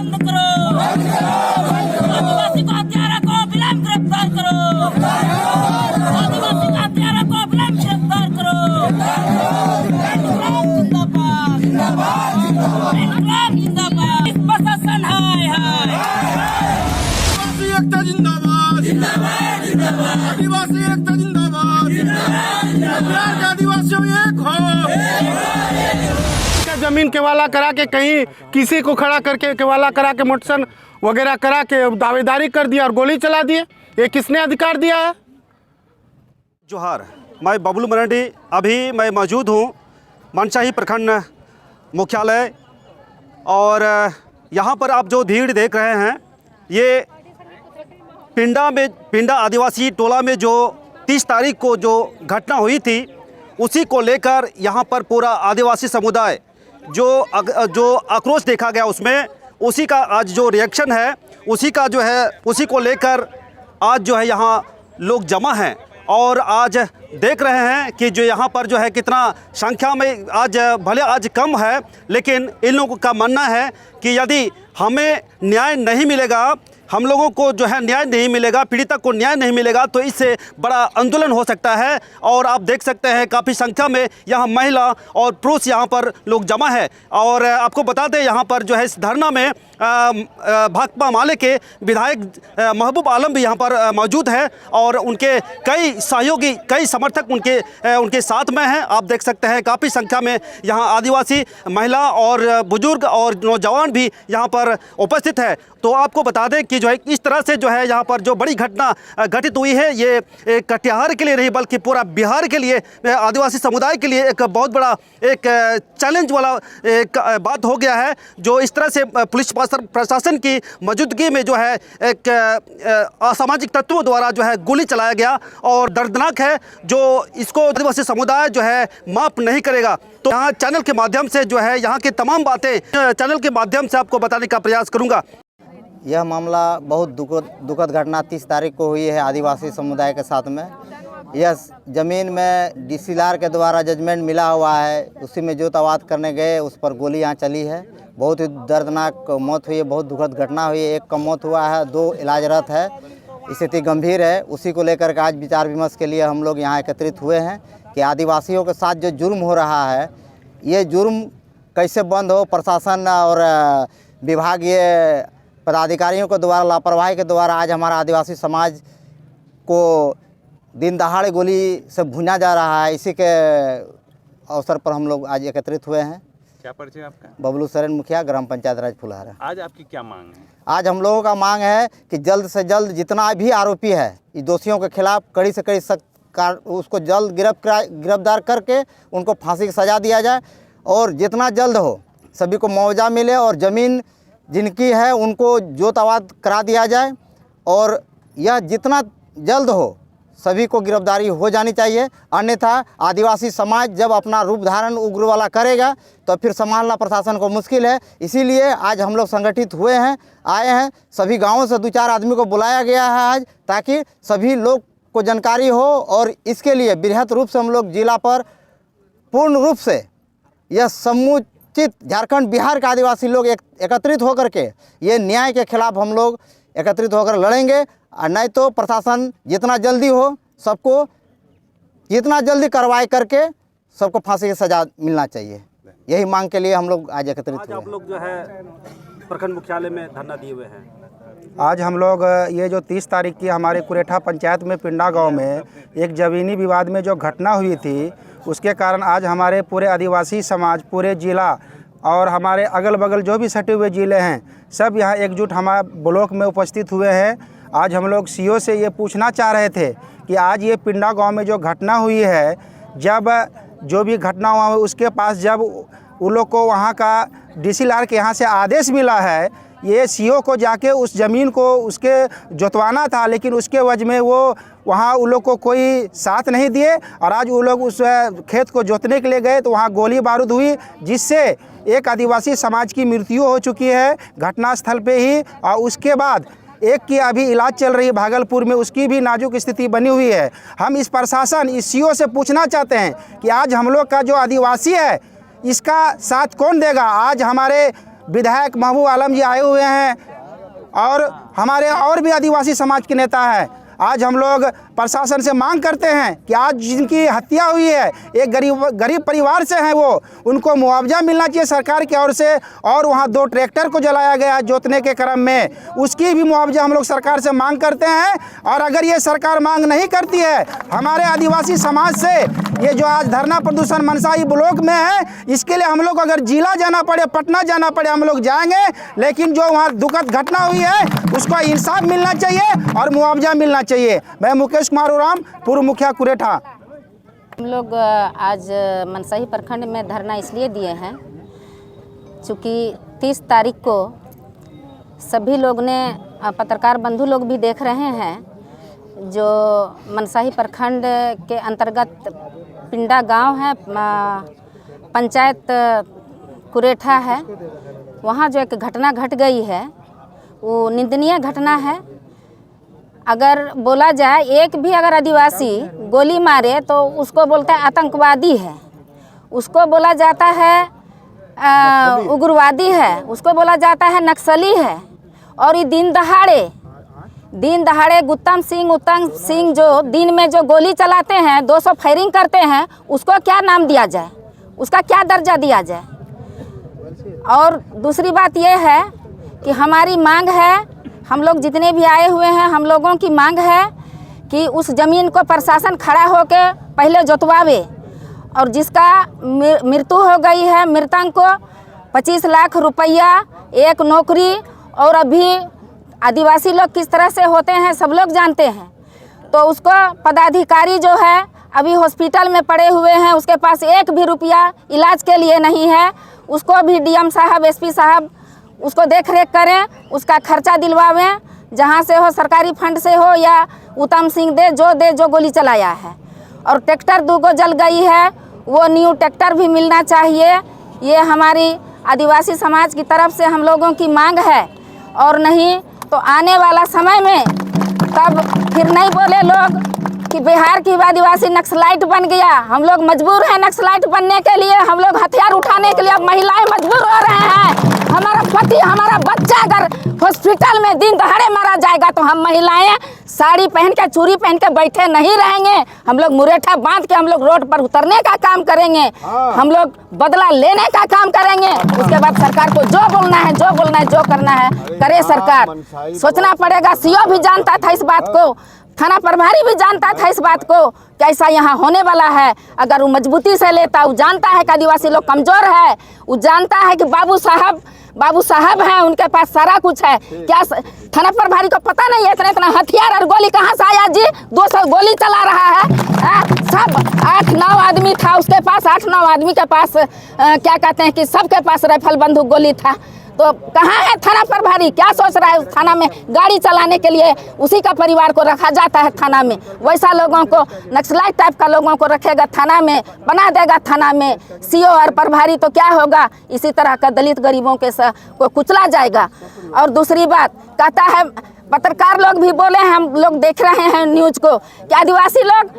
बंद करो, आदिवासी को हत्यारा को विलंब गिरफ्तार करो, आदिवासी का हत्यारा को विलंब गिरफ्तार करो। जिंदाबाद जिंदाबाद जिंदाबाद जिंदाबाद। प्रशासन हाय हाय। आदिवासी एकता जिंदाबाद जिंदाबाद जिंदाबाद। आदिवासी एकता जिंदाबाद जिंदाबाद जिंदाबाद। आदिवासियों एक हो। जमीन केवाला करा के कहीं किसी को खड़ा करके केवाला करा के मोटरसाइकिल वगैरह करा के दावेदारी कर दिया और गोली चला दिए। ये किसने अधिकार दिया है? जोहार, मैं बबलू मरांडी। अभी मैं मौजूद हूँ मनशाही प्रखंड मुख्यालय और यहाँ पर आप जो भीड़ देख रहे हैं ये पिंडा आदिवासी टोला में जो 30 तारीख को जो घटना हुई थी उसी को लेकर यहाँ पर पूरा आदिवासी समुदाय जो आक्रोश देखा गया उसमें उसी का आज जो रिएक्शन है उसी का जो है उसी को लेकर आज जो है यहाँ लोग जमा हैं और आज देख रहे हैं कि जो यहाँ पर जो है कितना संख्या में आज भले आज कम है लेकिन इन लोगों का मानना है कि यदि हमें न्याय नहीं मिलेगा, हम लोगों को जो है न्याय नहीं मिलेगा, पीड़िता को न्याय नहीं मिलेगा तो इससे बड़ा आंदोलन हो सकता है। और आप देख सकते हैं काफ़ी संख्या में यहाँ महिला और पुरुष यहाँ पर लोग जमा है। और आपको बता दें यहाँ पर जो है इस धरना में भाकपा माले के विधायक महबूब आलम भी यहाँ पर मौजूद है और उनके कई सहयोगी कई समर्थक उनके साथ में हैं। आप देख सकते हैं काफ़ी संख्या में यहाँ आदिवासी महिला और बुजुर्ग और नौजवान भी यहाँ पर उपस्थित है। तो आपको बता दें कि जो है इस तरह से जो है यहाँ पर जो बड़ी घटना घटित हुई है ये कटिहार के लिए नहीं बल्कि पूरा बिहार के लिए आदिवासी समुदाय के लिए एक बहुत बड़ा एक चैलेंज वाला एक बात हो गया है। जो इस तरह से पुलिस प्रशासन की मौजूदगी में जो है एक असामाजिक तत्वों द्वारा जो है गोली चलाया गया और दर्दनाक है, जो इसको आदिवासी समुदाय जो है माफ़ नहीं करेगा। तो यहाँ चैनल के माध्यम से जो है यहाँ की तमाम बातें चैनल के माध्यम से आपको बताने का प्रयास करूँगा। यह मामला बहुत दुखद घटना 30 तारीख को हुई है आदिवासी समुदाय के साथ में। यह ज़मीन में डीसीएलआर के द्वारा जजमेंट मिला हुआ है, उसी में जोत आबाद करने गए उस पर गोली यहाँ चली है। बहुत ही दर्दनाक मौत हुई है, बहुत दुखद घटना हुई है। एक का मौत हुआ है, 2 इलाजरत है, स्थिति गंभीर है। उसी को लेकर के आज विचार विमर्श के लिए हम लोग यहाँ एकत्रित हुए हैं कि आदिवासियों के साथ जो जुर्म हो रहा है ये जुर्म कैसे बंद हो। प्रशासन और विभागीय पदाधिकारियों के द्वारा लापरवाही के द्वारा आज हमारा आदिवासी समाज को दिन दहाड़े गोली से भुना जा रहा है। इसी के अवसर पर हम लोग आज एकत्रित हुए हैं। क्या परिचय आपका? बबलू सरन, मुखिया, ग्राम पंचायत राज फुलहरा। आज आपकी क्या मांग है? आज हम लोगों का मांग है कि जल्द से जल्द जितना भी आरोपी है इस दोषियों के खिलाफ कड़ी से कड़ी सख्त उसको जल्द गिरफ्तार करके उनको फांसी की सज़ा दिया जाए और जितना जल्द हो सभी को मुआवजा मिले और ज़मीन जिनकी है उनको जोत आबाद करा दिया जाए और यह जितना जल्द हो सभी को गिरफ्तारी हो जानी चाहिए। अन्यथा आदिवासी समाज जब अपना रूप धारण उग्र वाला करेगा तो फिर संभालना प्रशासन को मुश्किल है। इसीलिए आज हम लोग संगठित हुए हैं, आए हैं। सभी गांवों से 2-4 आदमी को बुलाया गया है आज, ताकि सभी लोग को जानकारी हो और इसके लिए बृहद रूप से हम लोग जिला पर पूर्ण रूप से यह समुचित झारखंड बिहार के आदिवासी लोग एकत्रित होकर के ये न्याय के खिलाफ हम लोग एकत्रित होकर लड़ेंगे। और नहीं तो प्रशासन जितना जल्दी हो सबको जितना जल्दी कार्रवाई करके सबको फांसी की सज़ा मिलना चाहिए। यही मांग के लिए हम लोग आज एकत्रित हुए। आप लोग जो है प्रखंड मुख्यालय में धरना दिए हुए हैं। आज हम लोग ये जो 30 तारीख की हमारे कुरेठा पंचायत में पिंडा गांव में एक ज़मीनी विवाद में जो घटना हुई थी उसके कारण आज हमारे पूरे आदिवासी समाज, पूरे ज़िला और हमारे अगल बगल जो भी सटे हुए ज़िले हैं सब यहाँ एकजुट हमारे ब्लॉक में उपस्थित हुए हैं। आज हम लोग सीओ से ये पूछना चाह रहे थे कि आज ये पिंडा गांव में जो घटना हुई है, जब जो भी घटना हुआ है उसके पास जब उन लोग को वहाँ का डीसीएलआर के यहाँ से आदेश मिला है, ये सीओ को जाके उस ज़मीन को उसके जोतवाना था, लेकिन उसके वजह में वो वहाँ उन लोग को कोई साथ नहीं दिए और आज वो लोग उस खेत को जोतने के लिए गए तो वहाँ गोली बारूद हुई, जिससे एक आदिवासी समाज की मृत्यु हो चुकी है घटनास्थल पे ही। और उसके बाद एक की अभी इलाज चल रही है भागलपुर में, उसकी भी नाजुक स्थिति बनी हुई है। हम इस प्रशासन, इस सीओ से पूछना चाहते हैं कि आज हम लोग का जो आदिवासी है इसका साथ कौन देगा। आज हमारे विधायक महबूब आलम जी आए हुए हैं और हमारे और भी आदिवासी समाज के नेता हैं। आज हम लोग प्रशासन से मांग करते हैं कि आज जिनकी हत्या हुई है एक गरीब परिवार से हैं, वो उनको मुआवजा मिलना चाहिए सरकार की ओर से। और वहाँ 2 ट्रैक्टर को जलाया गया जोतने के क्रम में, उसकी भी मुआवजा हम लोग सरकार से मांग करते हैं। और अगर ये सरकार मांग नहीं करती है हमारे आदिवासी समाज से, ये जो आज धरना प्रदर्शन मनसाही ब्लॉक में है, इसके लिए हम लोग अगर जिला जाना पड़े, पटना जाना पड़े, हम लोग जाएंगे। लेकिन जो वहाँ दुखद घटना हुई है उसको इंसाफ मिलना चाहिए और मुआवजा मिलना चाहिए। मैं मुकेश कुमार उराम, पूर्व मुखिया कुरेठा। हम लोग आज मनसाही प्रखंड में धरना इसलिए दिए हैं क्योंकि 30 तारीख को सभी लोग ने, पत्रकार बंधु लोग भी देख रहे हैं, जो मनसाही प्रखंड के अंतर्गत पिंडा गांव है, पंचायत कुरेठा है, वहाँ जो एक घटना घट गई है वो निंदनीय घटना है। अगर बोला जाए एक भी अगर आदिवासी गोली मारे तो उसको बोलता है आतंकवादी है, उसको बोला जाता है उग्रवादी है, उसको बोला जाता है नक्सली है। और ये दिन दहाड़े उत्तम सिंह जो दिन में जो गोली चलाते हैं, 200 फायरिंग करते हैं, उसको क्या नाम दिया जाए, उसका क्या दर्जा दिया जाए। और दूसरी बात यह है कि हमारी मांग है, हम लोग जितने भी आए हुए हैं, हम लोगों की मांग है कि उस ज़मीन को प्रशासन खड़ा होके पहले जोतवावे और जिसका मृत्यु हो गई है मृतक को 25 लाख रुपया, एक नौकरी। और अभी आदिवासी लोग किस तरह से होते हैं सब लोग जानते हैं। तो उसको पदाधिकारी जो है अभी हॉस्पिटल में पड़े हुए हैं, उसके पास एक भी रुपया इलाज के लिए नहीं है। उसको भी डीएम साहब, एसपी साहब उसको देख रेख करें, उसका खर्चा दिलवावें, जहाँ से हो, सरकारी फंड से हो या उत्तम सिंह दे जो गोली चलाया है। और ट्रैक्टर 2 जल गई है, वो न्यू ट्रैक्टर भी मिलना चाहिए। ये हमारी आदिवासी समाज की तरफ से हम लोगों की मांग है। और नहीं तो आने वाला समय में तब फिर नहीं बोले लोग कि बिहार की आदिवासी नक्सलाइट बन गया। हम लोग मजबूर हैं नक्सलाइट बनने के लिए, हम लोग हथियार उठाने के लिए अब महिलाएं मजबूर हो रहे हैं। हमारा पति, हमारा बच्चा अगर हॉस्पिटल में दिन दहाड़े मारा जाएगा तो हम महिलाएं साड़ी पहन के, चूड़ी पहन के बैठे नहीं रहेंगे। हम लोग मुरेठा बांध के हम लोग रोड पर उतरने का काम करेंगे, हम लोग बदला लेने का काम करेंगे। उसके बाद सरकार को जो बोलना है, जो करना है करे सरकार। सोचना पड़ेगा, सीओ भी जानता था इस बात को, थाना प्रभारी भी जानता था इस बात को कि ऐसा यहाँ होने वाला है। अगर वो मजबूती से लेता, वो जानता है कि आदिवासी लोग कमज़ोर है, वो जानता है कि बाबू साहब हैं, उनके पास सारा कुछ है। क्या थाना प्रभारी को पता नहीं है इतना हथियार और गोली कहाँ से आया जी? 200 गोली चला रहा है। सब 8-9 आदमी था उसके पास, 8-9 आदमी के पास क्या कहते हैं कि सबके पास राइफल बंदूक गोली था। तो कहाँ है थाना प्रभारी? क्या सोच रहा है? उस थाना में गाड़ी चलाने के लिए उसी का परिवार को रखा जाता है थाना में। वैसा लोगों को, नक्सलाइट टाइप का लोगों को रखेगा थाना में, बना देगा थाना में सीओ और प्रभारी, तो क्या होगा? इसी तरह का दलित गरीबों के को कुचला जाएगा। और दूसरी बात कहता है, पत्रकार लोग भी बोले हैं, हम लोग देख रहे हैं न्यूज को, कि आदिवासी लोग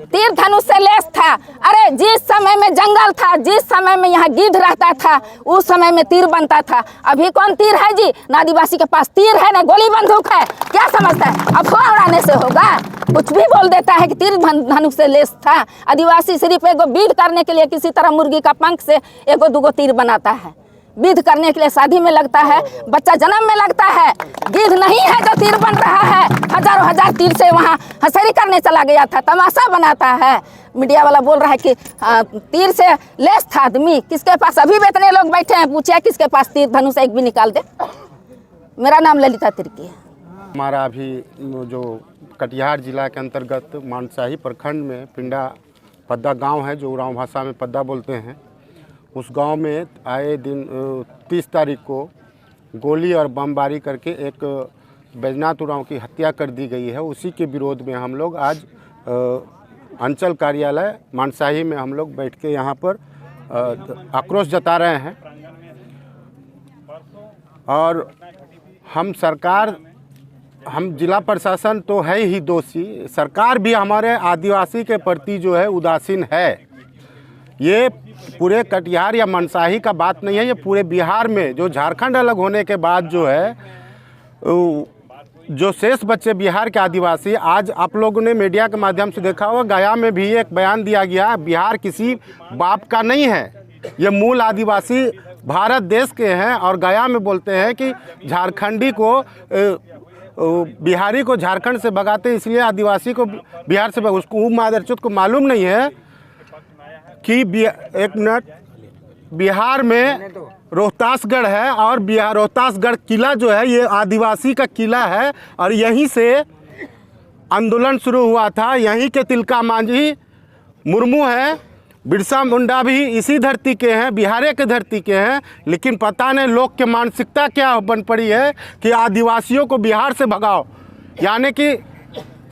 तीर धनुष से लैस था। अरे जिस समय में जंगल था, जिस समय में यहाँ गिद्ध रहता था, उस समय में तीर बनता था। अभी कौन तीर है जी? ना आदिवासी के पास तीर है, ना गोली बंदूक है। क्या समझता है? अफवाह उड़ाने से होगा? कुछ भी बोल देता है कि तीर धनुष से लैस था। आदिवासी सिर्फ एगो विध करने के लिए किसी तरह मुर्गी का पंख से 1-2 तीर बनाता है। विध करने के लिए शादी में लगता है, बच्चा जन्म में लगता है। गिद्ध नहीं है जो तीर बन रहा है। हजारों हजार तीर से वहाँ हंसरी करने चला गया था, तमाशा बनाता है। मीडिया वाला बोल रहा है कि तीर से लेस था आदमी। किसके पास? अभी भी इतने लोग बैठे हैं, पूछे किसके पास तीर धनुष एक भी निकाल दे। मेरा नाम ललिता तिर्की है। हमारा अभी जो कटिहार जिला के अंतर्गत मनसाही प्रखंड में पिंडा पद्दा गांव है, जो उरांव भाषा में पद्दा बोलते हैं, उस गांव में आए दिन 30 तारीख को गोली और बमबारी करके एक बैजनाथ उरांव की हत्या कर दी गई है। उसी के विरोध में हम लोग आज अंचल कार्यालय मनसाही में हम लोग बैठ के यहाँ पर आक्रोश जता रहे हैं। और हम जिला प्रशासन तो है ही दोषी, सरकार भी हमारे आदिवासी के प्रति जो है उदासीन है। ये पूरे कटिहार या मनसाही का बात नहीं है, ये पूरे बिहार में जो झारखंड अलग होने के बाद जो है जो शेष बच्चे बिहार के आदिवासी, आज आप लोगों ने मीडिया के माध्यम से देखा होगा, गया में भी एक बयान दिया गया, बिहार किसी बाप का नहीं है, ये मूल आदिवासी भारत देश के हैं। और गया में बोलते हैं कि झारखंडी को बिहारी को झारखंड से भगाते हैं, इसलिए आदिवासी को बिहार से उसको मादरचोद को मालूम नहीं है कि एक मिनट, बिहार में रोहतासगढ़ है और बिहार रोहतासगढ़ किला जो है ये आदिवासी का किला है और यहीं से आंदोलन शुरू हुआ था। यहीं के तिलका मांझी मुर्मू है, बिरसा मुंडा भी इसी धरती के हैं, बिहार के धरती के हैं। लेकिन पता नहीं लोग के मानसिकता क्या बन पड़ी है कि आदिवासियों को बिहार से भगाओ, यानी कि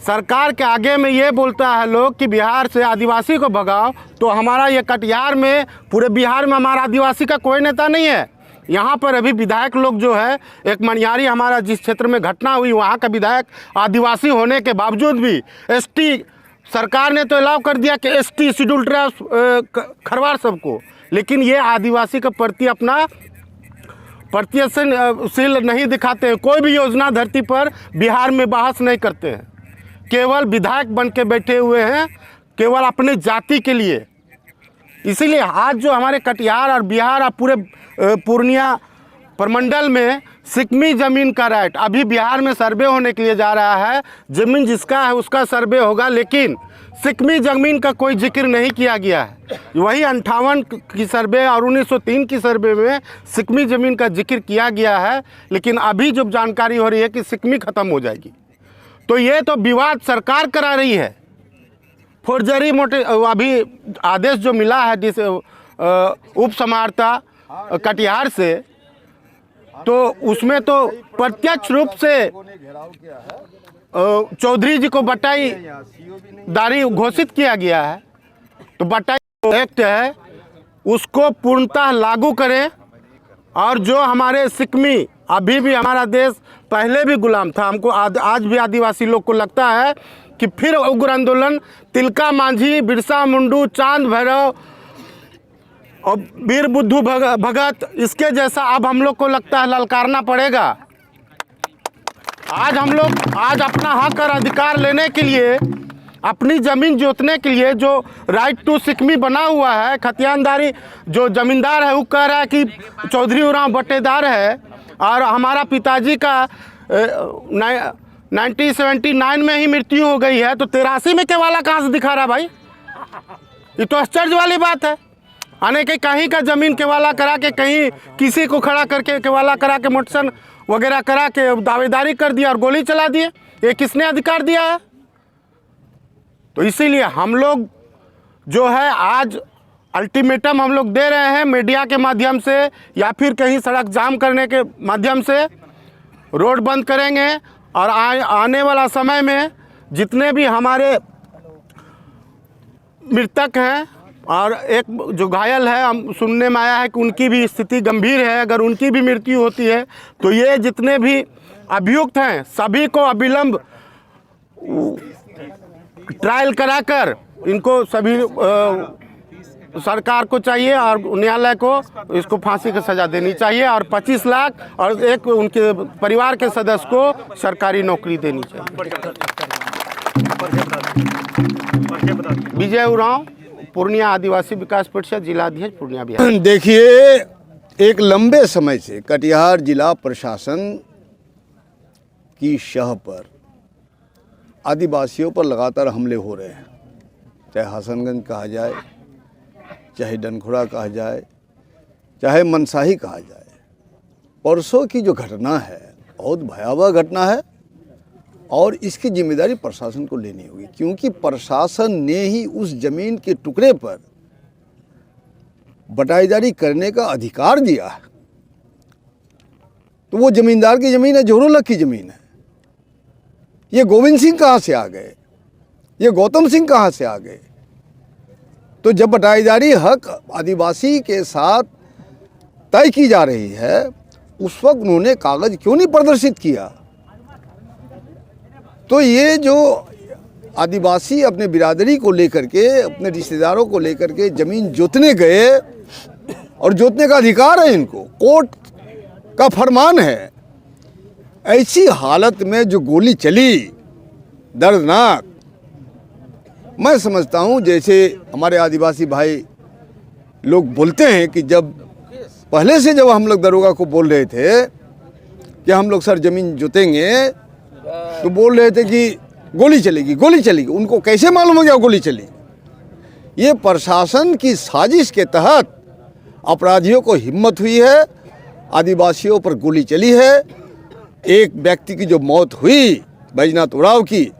सरकार के आगे में ये बोलता है लोग कि बिहार से आदिवासी को भगाओ। तो हमारा ये कटिहार में, पूरे बिहार में हमारा आदिवासी का कोई नेता नहीं है। यहाँ पर अभी विधायक लोग जो है, एक मनियारी हमारा जिस क्षेत्र में घटना हुई वहाँ का विधायक आदिवासी होने के बावजूद भी एसटी, सरकार ने तो अलाउ कर दिया कि एसटी शेड्यूल ट्राइब खरवार सबको, लेकिन ये आदिवासी के प्रति अपना प्रत्यक्षशील नहीं दिखाते हैं। कोई भी योजना धरती पर बिहार में बहस नहीं करते हैं, केवल विधायक बन के बैठे हुए हैं, केवल अपने जाति के लिए। इसीलिए आज जो हमारे कटिहार और बिहार और पूरे पूर्णिया प्रमंडल में सिक्मी ज़मीन का राइट अभी बिहार में सर्वे होने के लिए जा रहा है। ज़मीन जिसका है उसका सर्वे होगा, लेकिन सिक्मी ज़मीन का कोई जिक्र नहीं किया गया है। वही 58 की सर्वे और 1903 की सर्वे में सिक्मी ज़मीन का जिक्र किया गया है, लेकिन अभी जो जानकारी हो रही है कि सिक्मी ख़त्म हो जाएगी। तो ये तो विवाद सरकार करा रही है, फोर्जरी मोटे। अभी आदेश जो मिला है जिस उप समाहर्ता कटिहार से, तो उसमें तो प्रत्यक्ष रूप से चौधरी जी को बटाईदारी घोषित किया गया है। तो बटाई एक्ट है उसको पूर्णतः लागू करें, और जो हमारे सिक्मी, अभी भी हमारा देश पहले भी गुलाम था, हमको आज भी आदिवासी लोग को लगता है कि फिर उग्र आंदोलन तिलका मांझी, बिरसा मुंडू, चांद भैरव और वीर बुद्धू भगत, इसके जैसा अब हम लोग को लगता है ललकारना पड़ेगा। आज हम लोग अपना हक और अधिकार लेने के लिए, अपनी ज़मीन जोतने के लिए जो राइट टू सिक्मी बना हुआ है, खतियानदारी जो ज़मींदार है वो कह रहा है कि चौधरी उरांव बटेदार है, और हमारा पिताजी का 1979 में ही मृत्यु हो गई है, तो 83 में केवाला कहाँ से दिखा रहा भाई? ये तो आश्चर्य वाली बात है। आने के कहीं का ज़मीन केवाला करा के, कहीं किसी को खड़ा करके केवाला करा के, मोटसन वगैरह करा के दावेदारी कर दिया और गोली चला दिए। ये किसने अधिकार दिया है? तो इसीलिए हम लोग जो है आज अल्टीमेटम हम लोग दे रहे हैं मीडिया के माध्यम से, या फिर कहीं सड़क जाम करने के माध्यम से रोड बंद करेंगे। और आने वाला समय में जितने भी हमारे मृतक हैं और एक जो घायल है, हम सुनने में आया है कि उनकी भी स्थिति गंभीर है, अगर उनकी भी मृत्यु होती है तो ये जितने भी अभियुक्त हैं सभी को अविलंब ट्रायल कराकर इनको सभी सरकार को चाहिए और न्यायालय को इसको फांसी की सज़ा देनी चाहिए, और 25 लाख और एक उनके परिवार के सदस्य को सरकारी नौकरी देनी चाहिए। विजय उरांव, पूर्णिया आदिवासी विकास परिषद, जिलाध्यक्ष, पूर्णिया, बिहार। देखिए, एक लंबे समय से कटिहार जिला प्रशासन की शह पर आदिवासियों पर लगातार हमले हो रहे हैं, चाहे हसनगंज कहा जाए, चाहे डनखुरा कहा जाए, चाहे मनसाही कहा जाए। परसों की जो घटना है बहुत भयावह घटना है, और इसकी जिम्मेदारी प्रशासन को लेनी होगी, क्योंकि प्रशासन ने ही उस जमीन के टुकड़े पर बटाईदारी करने का अधिकार दिया है। तो वो जमींदार की ज़मीन है, जोरोलक की ज़मीन है। ये गोविंद सिंह कहाँ से आ गए? ये गौतम सिंह कहाँ से आ गए? तो जब बटाईदारी हक आदिवासी के साथ तय की जा रही है, उस वक्त उन्होंने कागज क्यों नहीं प्रदर्शित किया? तो ये जो आदिवासी अपने बिरादरी को लेकर के, अपने रिश्तेदारों को लेकर के ज़मीन जोतने गए और जोतने का अधिकार है इनको, कोर्ट का फरमान है। ऐसी हालत में जो गोली चली दर्दनाक, मैं समझता हूँ जैसे हमारे आदिवासी भाई लोग बोलते हैं कि जब पहले से जब हम लोग दरोगा को बोल रहे थे कि हम लोग सर ज़मीन जोतेंगे, तो बोल रहे थे कि गोली चलेगी, गोली चलेगी। उनको कैसे मालूम हो गया गोली चली? ये प्रशासन की साजिश के तहत अपराधियों को हिम्मत हुई है, आदिवासियों पर गोली चली है। एक व्यक्ति की जो मौत हुई बैजनाथ उरांव की,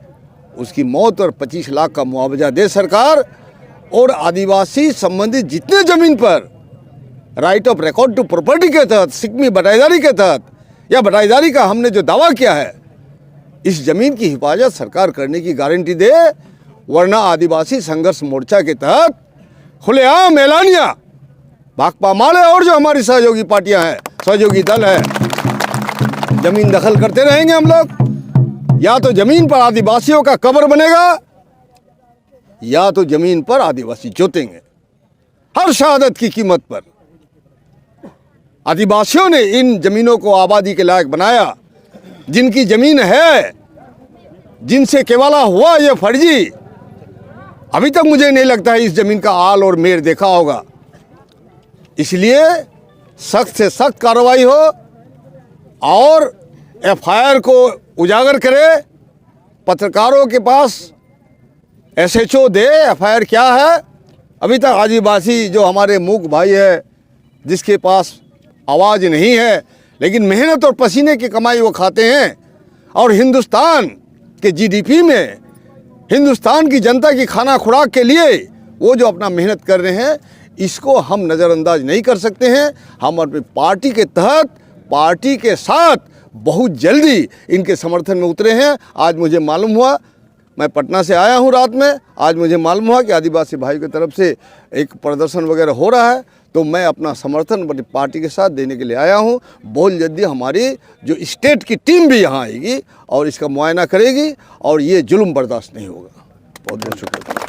उसकी मौत और 25 लाख का मुआवजा दे सरकार, और आदिवासी संबंधित जितने ज़मीन पर right of record to property के तहत, सिकमी बटाईदारी के तहत या बटाईदारी का हमने जो दावा किया है, इस ज़मीन की हिफाजत सरकार करने की गारंटी दे, वरना आदिवासी संघर्ष मोर्चा के तहत खुलेआम ऐलानिया भाकपा माले और जो हमारी सहयोगी पार्टियां हैं, सहयोगी दल है, ज़मीन दखल करते रहेंगे हम लोग। या तो ज़मीन पर आदिवासियों का कब्र बनेगा, या तो ज़मीन पर आदिवासी जोतेंगे, हर शहादत की कीमत पर। आदिवासियों ने इन ज़मीनों को आबादी के लायक बनाया। जिनकी ज़मीन है, जिनसे केवाला हुआ ये फर्जी, अभी तक मुझे नहीं लगता है इस ज़मीन का आल और मेर देखा होगा। इसलिए सख्त से सख्त कार्रवाई हो और एफआईआर को उजागर करे, पत्रकारों के पास एसएचओ दे एफआईआर क्या है। अभी तक आदिवासी जो हमारे मूक भाई है, जिसके पास आवाज़ नहीं है, लेकिन मेहनत और पसीने की कमाई वो खाते हैं, और हिंदुस्तान के जीडीपी में हिंदुस्तान की जनता की खाना खुराक के लिए वो जो अपना मेहनत कर रहे हैं, इसको हम नज़रअंदाज नहीं कर सकते हैं। हम अपनी पार्टी के तहत, पार्टी के साथ बहुत जल्दी इनके समर्थन में उतरे हैं। आज मुझे मालूम हुआ, मैं पटना से आया हूं रात में, आज मुझे मालूम हुआ कि आदिवासी भाई की तरफ से एक प्रदर्शन वगैरह हो रहा है, तो मैं अपना समर्थन अपनी पार्टी के साथ देने के लिए आया हूं। बहुत जल्दी हमारी जो स्टेट की टीम भी यहां आएगी और इसका मुआयना करेगी, और ये जुल्म बर्दाश्त नहीं होगा। बहुत बहुत शुक्रिया।